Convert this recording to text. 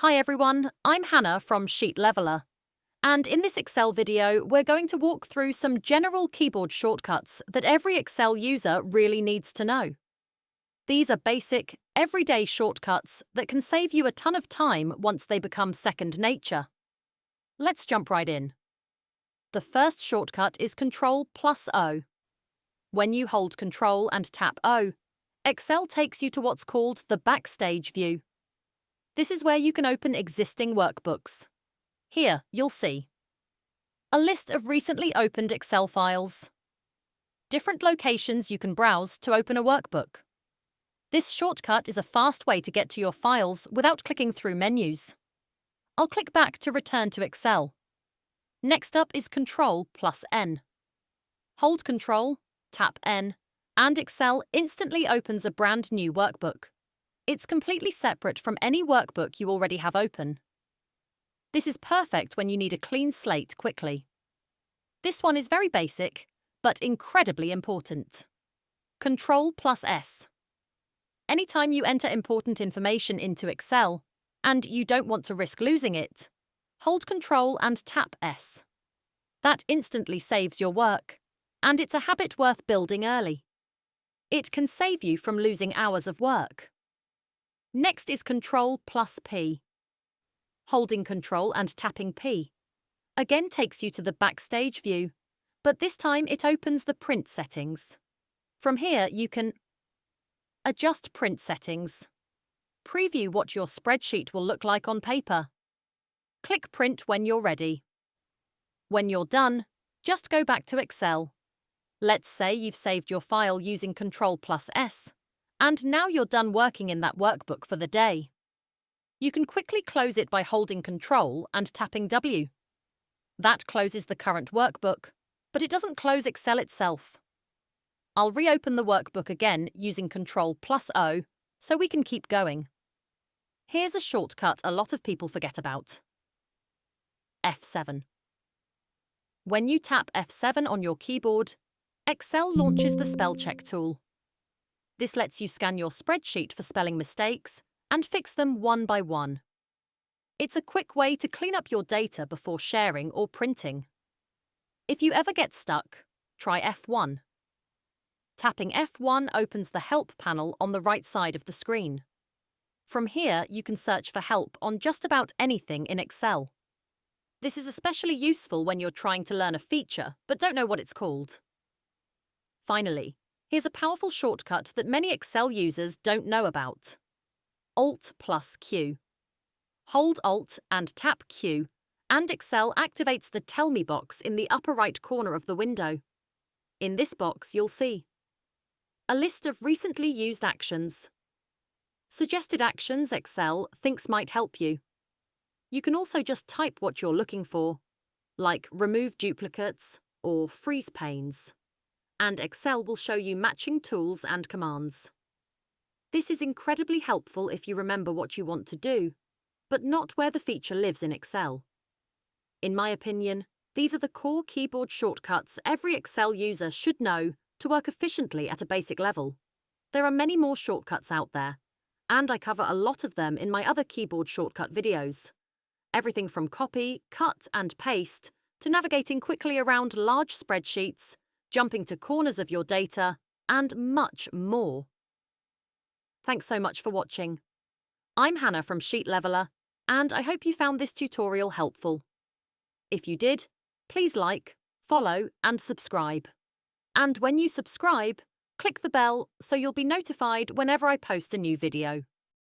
Hi everyone, I'm Hannah from Sheet Leveler, and in this Excel video we're going to walk through some general keyboard shortcuts that every Excel user really needs to know. These are basic, everyday shortcuts that can save you a ton of time once they become second nature. Let's jump right in. The first shortcut is Ctrl+O. When you hold Ctrl and tap O, Excel takes you to what's called the Backstage view. This is where you can open existing workbooks. Here, you'll see a list of recently opened Excel files, different locations you can browse to open a workbook. This shortcut is a fast way to get to your files without clicking through menus. I'll click back to return to Excel. Next up is Ctrl+N. Hold Ctrl, tap N, and Excel instantly opens a brand new workbook. It's completely separate from any workbook you already have open. This is perfect when you need a clean slate quickly. This one is very basic, but incredibly important. Ctrl+S. Anytime you enter important information into Excel, and you don't want to risk losing it, hold Ctrl and tap S. That instantly saves your work, and it's a habit worth building early. It can save you from losing hours of work. Next is Ctrl+P. Holding Ctrl and tapping P again takes you to the Backstage view, but this time it opens the print settings. From here you can adjust print settings, preview what your spreadsheet will look like on paper. Click Print when you're ready. When you're done, just go back to Excel. Let's say you've saved your file using Ctrl+S. And now you're done working in that workbook for the day. You can quickly close it by holding Ctrl and tapping W. That closes the current workbook, but it doesn't close Excel itself. I'll reopen the workbook again using Ctrl+O so we can keep going. Here's a shortcut a lot of people forget about. F7. When you tap F7 on your keyboard, Excel launches the spell check tool. This lets you scan your spreadsheet for spelling mistakes and fix them one by one. It's a quick way to clean up your data before sharing or printing. If you ever get stuck, try F1. Tapping F1 opens the Help panel on the right side of the screen. From here, you can search for help on just about anything in Excel. This is especially useful when you're trying to learn a feature but don't know what it's called. Finally, here's a powerful shortcut that many Excel users don't know about. Alt+Q. Hold Alt and tap Q, and Excel activates the Tell Me box in the upper right corner of the window. In this box, you'll see a list of recently used actions. Suggested actions Excel thinks might help you. You can also just type what you're looking for, like remove duplicates or freeze panes. And Excel will show you matching tools and commands. This is incredibly helpful if you remember what you want to do, but not where the feature lives in Excel. In my opinion, these are the core keyboard shortcuts every Excel user should know to work efficiently at a basic level. There are many more shortcuts out there, and I cover a lot of them in my other keyboard shortcut videos. Everything from copy, cut, and paste, to navigating quickly around large spreadsheets, jumping to corners of your data, and much more. Thanks so much for watching. I'm Hannah from Sheet Leveler, and I hope you found this tutorial helpful. If you did, please like, follow, and subscribe. And when you subscribe, click the bell so you'll be notified whenever I post a new video.